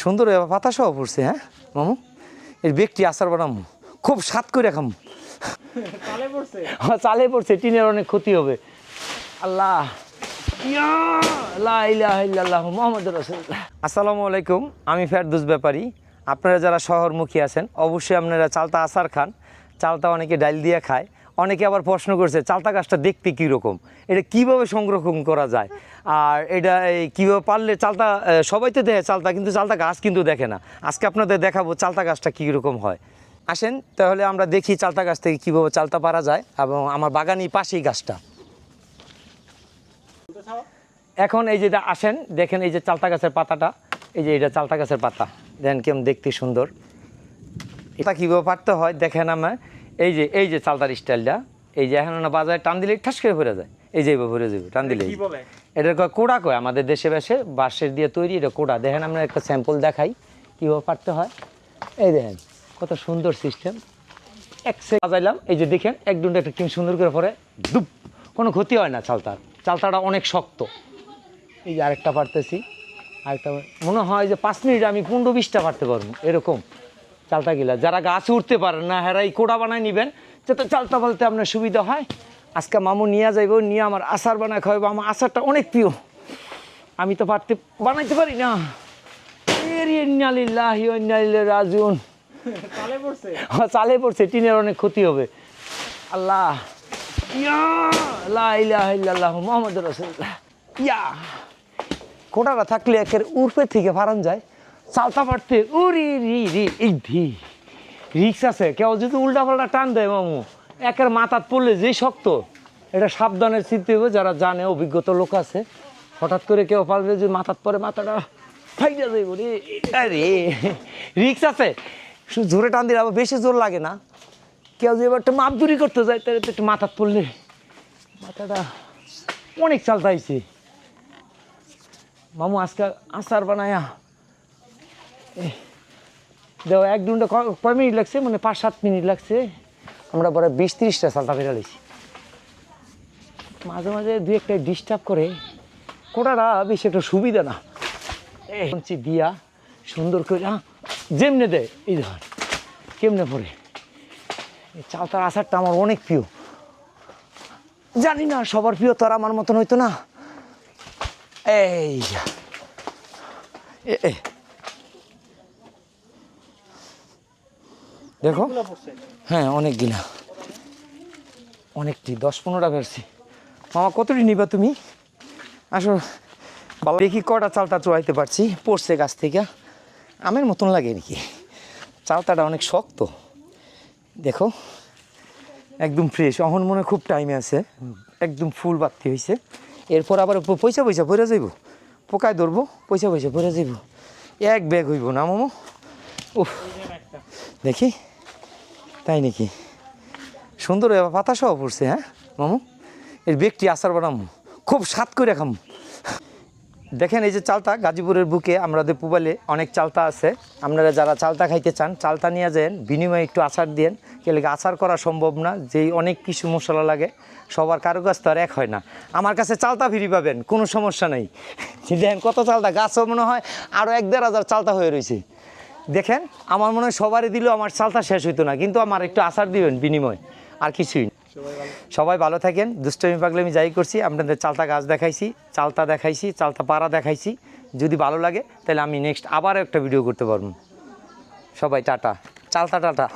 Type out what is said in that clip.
সুন্দর পাতা সহ পড়ছে। হ্যাঁ মামু, এর ব্যক্তি আচার বানামু, খুব স্বাদ করে খাম। চালে পড়ছে, টিনের অনেক ক্ষতি হবে। আল্লাহ, আসসালামু আলাইকুম, আমি ফেরদৌস ব্যাপারী। আপনারা যারা শহরমুখী আছেন অবশ্যই আপনারা চালতা আচার খান। চালতা অনেকে ডাল দিয়ে খায়, অনেকে আবার প্রশ্ন করছে চালতা গাছটা দেখতে কীরকম, এটা কিভাবে সংরক্ষণ করা যায়, আর এটা কীভাবে পারলে চালতা, সবাই তো দেখে চালতা, কিন্তু চালতা গাছ কিন্তু দেখে না। আজকে আপনাদের দেখাবো চালতা গাছটা কীরকম হয়। আসেন তাহলে আমরা দেখি চালতা গাছ থেকে কীভাবে চালতা পারা যায়, এবং আমার বাগানই পাশেই গাছটা। এখন এই যে আসেন দেখেন, এই যে চালতা গাছের পাতাটা, এই যে এটা চালতা গাছের পাতা, দেখেন কেমন দেখতে সুন্দর। এটা কীভাবে পারতে হয় দেখেন। আমার এই যে চালতার স্টাইলটা, এই যে এখন না বাজারে টান দিলে ঠাস করে ভরে যায়, এই যে ভরে যাবে টান দিলে। এটা কোড়া কয় আমাদের দেশে বেশে, বাঁশের দিয়ে তৈরি, এটা কোড়া। দেখেন আমরা একটা স্যাম্পল দেখাই কীভাবে পারতে হয়। এই দেখেন কত সুন্দর সিস্টেম, এক সেকেন্ড বাজাইলাম, এই যে দেখেন এক ডুন্ডা একটা কিং সুন্দর করে পরে দুপ, কোনো ক্ষতি হয় না। চালতাটা অনেক শক্ত। এই যে আরেকটা পারতেছি, আরেকটা মনে হয় যে 5 মিনিট আমি 15-20টা পারতে পারবো এরকম চালতা গিলা। যারা গাছে উঠতে পারেন না হেরা এই কোড়া বানায় নেবেন, যাতে চালতা বলতে আপনার সুবিধা হয়। আজকে মামু নিয়ে যাইব, নিয়ে আমার আচার বানায় খাওয়াবো। আমার আচারটা অনেক প্রিয়, আমি তো বানাইতে পারি না। রাজুন চালে পড়ছে, টিনের অনেক ক্ষতি হবে। আল্লাহ, মোহাম্মদ রাসূলুল্লাহ। কোটাটা থাকলে একের উর্ফে থেকে ফারান যায়, চালতা পারতে উরি রিক্স আছে। কেউ যদি উল্টা পাল্টা টান দেয় মামু, একের মাথাত পড়লে যেই শক্ত, এটা সাবধানের চিনতে হবে। যারা জানে, অভিজ্ঞতা লোক আছে, হঠাৎ করে কেউ পারবে যে মাথাত পরে মাথাটা ফাইটা যাইব রে, আরে রিক্স আছে। জোরে টান দিলে আবার বেশি জোর লাগে না। কেউ যে এবার একটা মাপদুরি করতে যায়, তাহলে তো একটু মাথাত পড়লে মাথাটা অনেক চালতা হয়েছে। মামু আজকে আচার বানায়া দেও, এক দুটা কয় মিনিট লাগছে, মানে 5-7 মিনিট লাগছে। আমরা বড় 20-30টা চালতা বেরা লইছি। মাঝে মাঝে 2-1টা ডিস্টার্ব করে, কোটাটা বেশি একটা সুবিধা না। এই দিয়া সুন্দর করে যেমনে দেয়, এই ধর কেমনে পড়ে। এই চালতার আচারটা আমার অনেক প্রিয়। জানি না সবার প্রিয় তো আর আমার মতন হইতো না। এই দেখো, হ্যাঁ অনেকগুলা, অনেকটি 10-15টা বেরছি। মামা কতটি নিবা তুমি? আসো দেখি কটা চালতা চড়াইতে পারছি। পড়ছে গাছ থেকে, আমের মতন লাগে নাকি। চালতাটা অনেক শক্ত, দেখো একদম ফ্রেশ। অহন মনে খুব টাইমে আছে, একদম ফুল বাড়তি হয়েছে। এরপর আবার পয়সা ভরে যাইব, পোকায় ধরবো, পয়সা ভরে যাইব। এক ব্যাগ হইব না মামু? উফ, দেখি তাই নাকি, সুন্দর পাতা সহ পড়ছে। হ্যাঁ মামু, এর ব্যক্তি আচার বানামু, খুব স্বাদ করে খাম। দেখেন এই যে চালতা, গাজীপুরের বুকে আমাদের পুবালে অনেক চালতা আছে। আপনারা যারা চালতা খাইতে চান, চালতা নিয়ে যান, বিনিময়ে একটু আচার দিয়েন। কেলে আচার করা সম্ভব না, যেই অনেক কিছু মশলা লাগে, সবার কারো কাছ তো আর এক হয় না। আমার কাছে চালতা ফ্রি পাবেন, কোনো সমস্যা নেই। দেখেন কত চালতা, গাছও মনে হয় আরও 1-1.5 হাজার চালতা হয়ে রয়েছে। দেখেন আমার মনে হয় সবারই দিলেও আমার চালতা শেষ হইতো না, কিন্তু আমার একটু আচার দিবেন বিনিময়, আর কিছুই। সবাই ভালো থাকেন। দুষ্টমি পাগলামি যাই করছি, আপনাদের চালতা গাছ দেখাইছি, চালতা দেখাইছি, চালতা পাড়া দেখাইছি। যদি ভালো লাগে তাহলে আমি নেক্সট আবার একটা ভিডিও করতে পারবো। সবাই টাটা, চালতা টাটা।